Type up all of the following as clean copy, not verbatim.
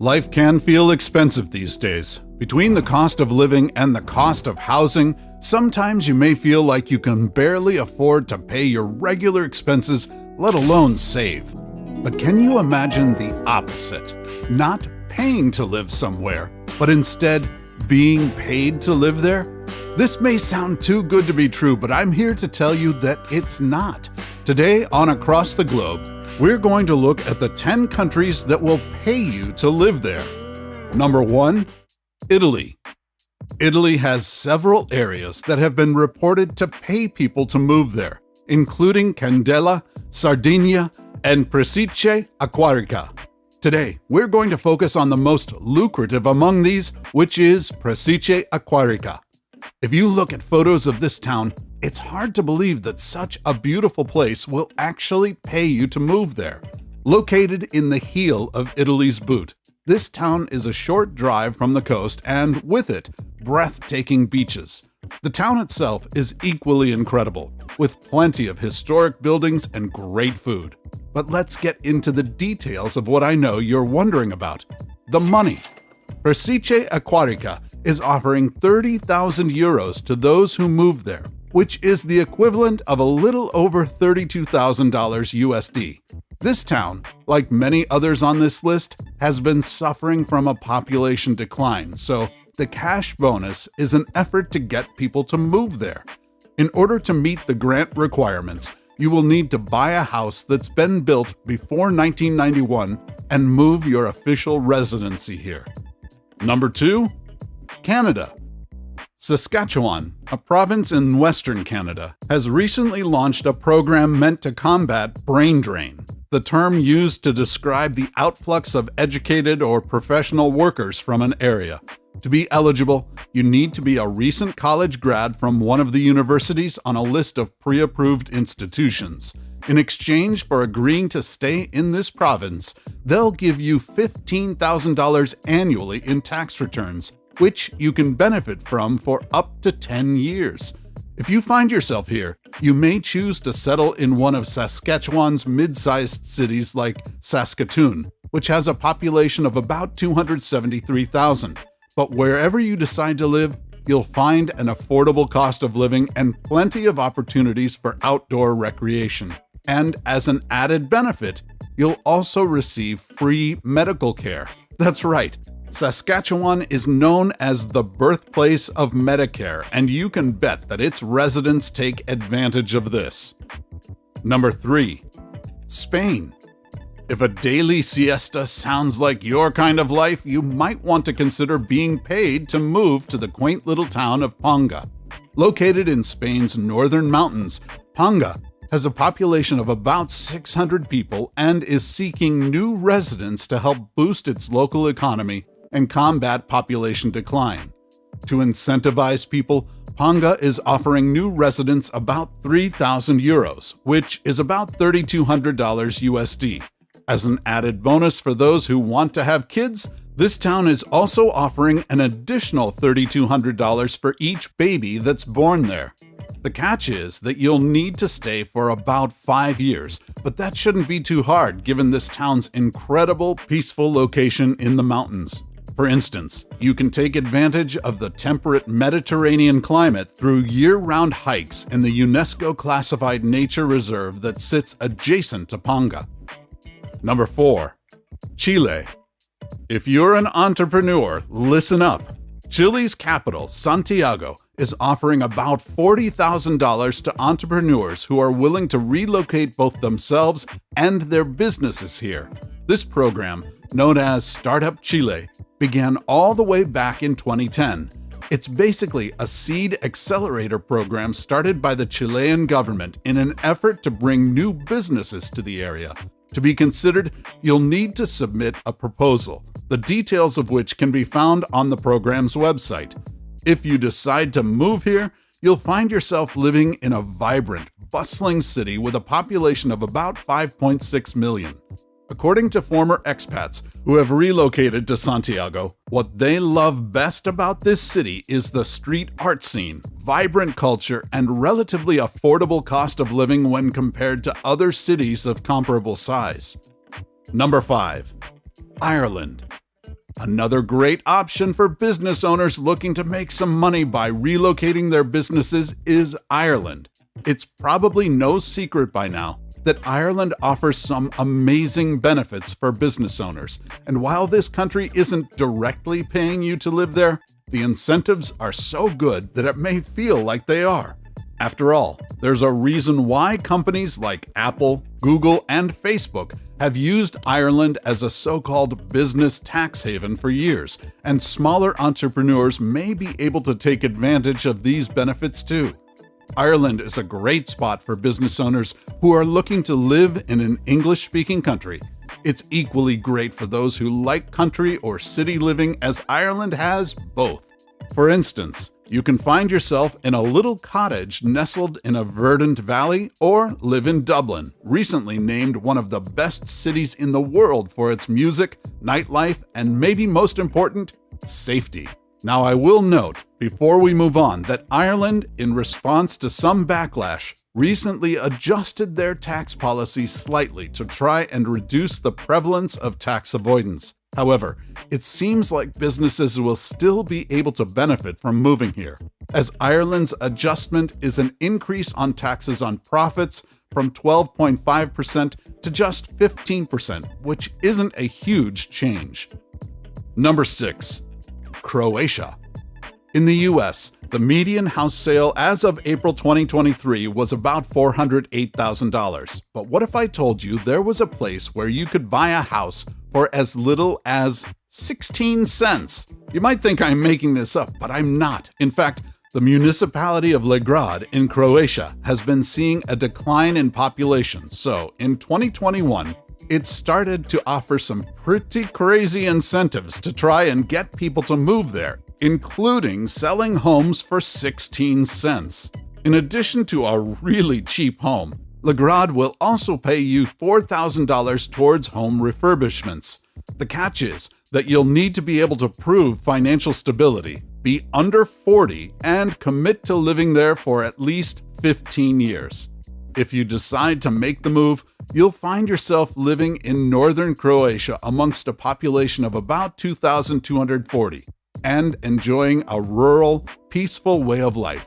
Life can feel expensive these days. Between the cost of living and the cost of housing, sometimes you may feel like you can barely afford to pay your regular expenses, let alone save. But can you imagine the opposite? Not paying to live somewhere, but instead being paid to live there? This may sound too good to be true, but I'm here to tell you that it's not. Today on Across the Globe, we're going to look at the 10 countries that will pay you to live there. Number 1, Italy. Italy has several areas that have been reported to pay people to move there, including Candela, Sardinia, and Presice Acquarica. Today, we're going to focus on the most lucrative among these, which is Presice Acquarica. If you look at photos of this town, it's hard to believe that such a beautiful place will actually pay you to move there. Located in the heel of Italy's boot, this town is a short drive from the coast and, with it, breathtaking beaches. The town itself is equally incredible, with plenty of historic buildings and great food. But let's get into the details of what I know you're wondering about: the money. Presice Acquarica is offering 30,000 euros to those who move there, which is the equivalent of a little over $32,000 USD. This town, like many others on this list, has been suffering from a population decline, so the cash bonus is an effort to get people to move there. In order to meet the grant requirements, you will need to buy a house that's been built before 1991 and move your official residency here. Number 2, Canada. Saskatchewan, a province in Western Canada, has recently launched a program meant to combat brain drain, the term used to describe the outflux of educated or professional workers from an area. To be eligible, you need to be a recent college grad from one of the universities on a list of pre-approved institutions. In exchange for agreeing to stay in this province, they'll give you $15,000 annually in tax returns, which you can benefit from for up to 10 years. If you find yourself here, you may choose to settle in one of Saskatchewan's mid-sized cities like Saskatoon, which has a population of about 273,000. But wherever you decide to live, you'll find an affordable cost of living and plenty of opportunities for outdoor recreation. And as an added benefit, you'll also receive free medical care. That's right. Saskatchewan is known as the birthplace of Medicare, and you can bet that its residents take advantage of this. Number 3, Spain. If a daily siesta sounds like your kind of life, you might want to consider being paid to move to the quaint little town of Panga. Located in Spain's northern mountains, Panga has a population of about 600 people and is seeking new residents to help boost its local economy and combat population decline. To incentivize people, Panga is offering new residents about 3,000 euros, which is about $3,200 USD. As an added bonus for those who want to have kids, this town is also offering an additional $3,200 for each baby that's born there. The catch is that you'll need to stay for about 5 years, but that shouldn't be too hard given this town's incredible, peaceful location in the mountains. For instance, you can take advantage of the temperate Mediterranean climate through year-round hikes in the UNESCO-classified nature reserve that sits adjacent to Panga. Number 4, Chile. If you're an entrepreneur, listen up. Chile's capital, Santiago, is offering about $40,000 to entrepreneurs who are willing to relocate both themselves and their businesses here. This program, known as Startup Chile, began all the way back in 2010. It's basically a seed accelerator program started by the Chilean government in an effort to bring new businesses to the area. To be considered, you'll need to submit a proposal, the details of which can be found on the program's website. If you decide to move here, you'll find yourself living in a vibrant, bustling city with a population of about 5.6 million. According to former expats who have relocated to Santiago, what they love best about this city is the street art scene, vibrant culture, and relatively affordable cost of living when compared to other cities of comparable size. Number 5, Ireland. Another great option for business owners looking to make some money by relocating their businesses is Ireland. It's probably no secret by now that Ireland offers some amazing benefits for business owners, and while this country isn't directly paying you to live there, the incentives are so good that it may feel like they are. After all, there's a reason why companies like Apple, Google, and Facebook have used Ireland as a so-called business tax haven for years, and smaller entrepreneurs may be able to take advantage of these benefits too. Ireland is a great spot for business owners who are looking to live in an English-speaking country. It's equally great for those who like country or city living, as Ireland has both. For instance, you can find yourself in a little cottage nestled in a verdant valley, or live in Dublin, recently named one of the best cities in the world for its music, nightlife, and maybe most important, safety. Now, I will note, before we move on, that Ireland, in response to some backlash, recently adjusted their tax policy slightly to try and reduce the prevalence of tax avoidance. However, it seems like businesses will still be able to benefit from moving here, as Ireland's adjustment is an increase on taxes on profits from 12.5% to just 15%, which isn't a huge change. Number 6. Croatia. In the US, the median house sale as of April 2023 was about $408,000. But what if I told you there was a place where you could buy a house for as little as 16 cents? You might think I'm making this up, but I'm not. In fact, the municipality of Legrad in Croatia has been seeing a decline in population. So, in 2021, it started to offer some pretty crazy incentives to try and get people to move there, including selling homes for 16 cents. In addition to a really cheap home, Legrad will also pay you $4,000 towards home refurbishments. The catch is that you'll need to be able to prove financial stability, be under 40, and commit to living there for at least 15 years. If you decide to make the move, you'll find yourself living in northern Croatia amongst a population of about 2,240 and enjoying a rural, peaceful way of life.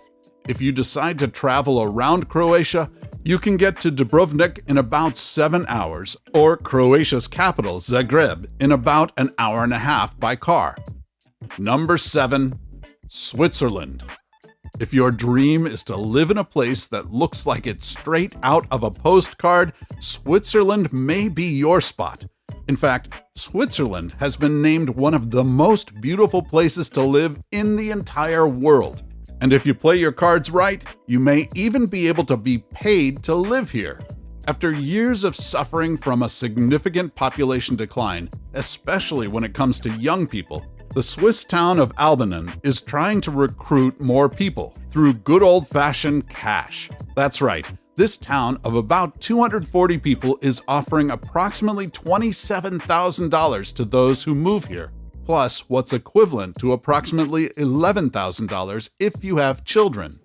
If you decide to travel around Croatia, you can get to Dubrovnik in about 7 hours, or Croatia's capital, Zagreb, in about an hour and a half by car. Number 7. Switzerland. If your dream is to live in a place that looks like it's straight out of a postcard, Switzerland may be your spot. In fact, Switzerland has been named one of the most beautiful places to live in the entire world. And if you play your cards right, you may even be able to be paid to live here. After years of suffering from a significant population decline, especially when it comes to young people, the Swiss town of Albanen is trying to recruit more people through good old-fashioned cash. That's right, this town of about 240 people is offering approximately $27,000 to those who move here, plus what's equivalent to approximately $11,000 if you have children.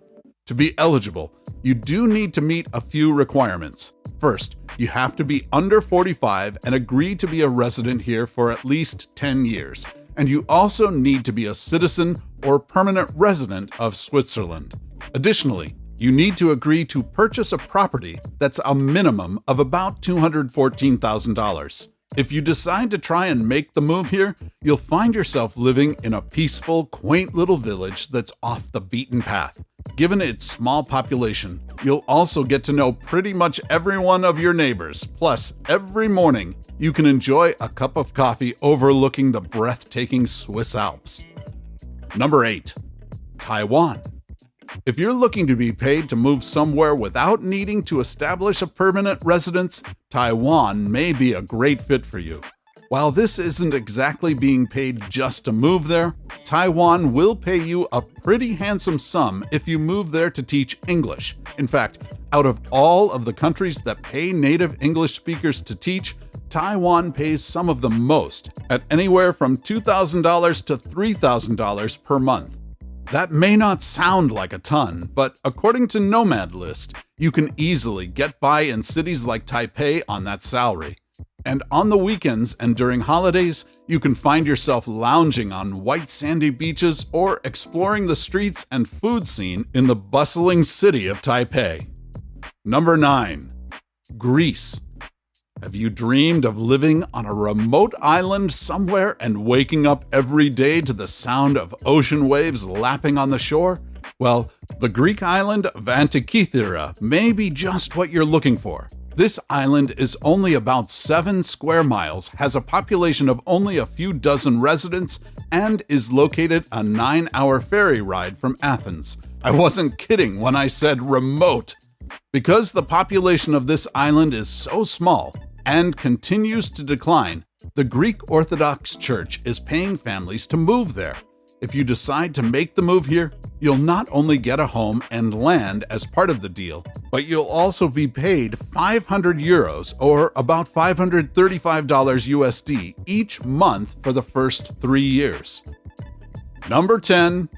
To be eligible, you do need to meet a few requirements. First, you have to be under 45 and agree to be a resident here for at least 10 years. And you also need to be a citizen or permanent resident of Switzerland. Additionally, you need to agree to purchase a property that's a minimum of about $214,000. If you decide to try and make the move here, you'll find yourself living in a peaceful, quaint little village that's off the beaten path. Given its small population, you'll also get to know pretty much every one of your neighbors. Plus, every morning, you can enjoy a cup of coffee overlooking the breathtaking Swiss Alps. Number 8. Taiwan. If you're looking to be paid to move somewhere without needing to establish a permanent residence, Taiwan may be a great fit for you. While this isn't exactly being paid just to move there, Taiwan will pay you a pretty handsome sum if you move there to teach English. In fact, out of all of the countries that pay native English speakers to teach, Taiwan pays some of the most, at anywhere from $2,000 to $3,000 per month. That may not sound like a ton, but according to Nomad List, you can easily get by in cities like Taipei on that salary. And on the weekends and during holidays, You can find yourself lounging on white sandy beaches or exploring the streets and food scene in the bustling city of Taipei. Number 9. Greece. Have you dreamed of living on a remote island somewhere and waking up every day to the sound of ocean waves lapping on the shore? Well, the Greek island of Antikythera may be just what you're looking for. This island is only about 7 square miles, has a population of only a few dozen residents, and is located a 9-hour ferry ride from Athens. I wasn't kidding when I said remote. Because the population of this island is so small and continues to decline, the Greek Orthodox Church is paying families to move there. If you decide to make the move here, you'll not only get a home and land as part of the deal, but you'll also be paid 500 euros or about $535 USD each month for the first 3 years. Number 10.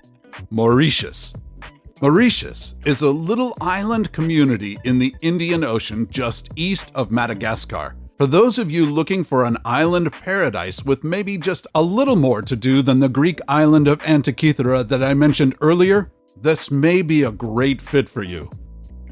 Mauritius. Mauritius is a little island community in the Indian Ocean just east of Madagascar. For those of you looking for an island paradise with maybe just a little more to do than the Greek island of Antikythera that I mentioned earlier, this may be a great fit for you.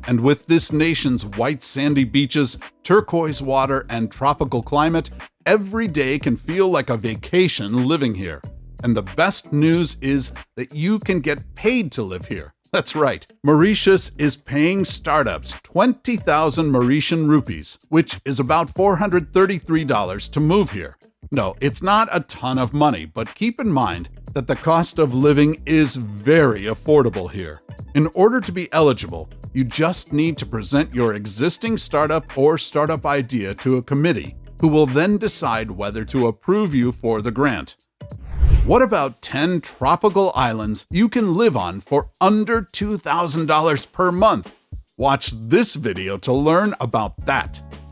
And with this nation's white sandy beaches, turquoise water, and tropical climate, every day can feel like a vacation living here. And the best news is that you can get paid to live here. That's right, Mauritius is paying startups 20,000 Mauritian rupees, which is about $433 to move here. No, it's not a ton of money, but keep in mind that the cost of living is very affordable here. In order to be eligible, you just need to present your existing startup or startup idea to a committee, who will then decide whether to approve you for the grant. What about 10 tropical islands you can live on for under $2,000 per month? Watch this video to learn about that.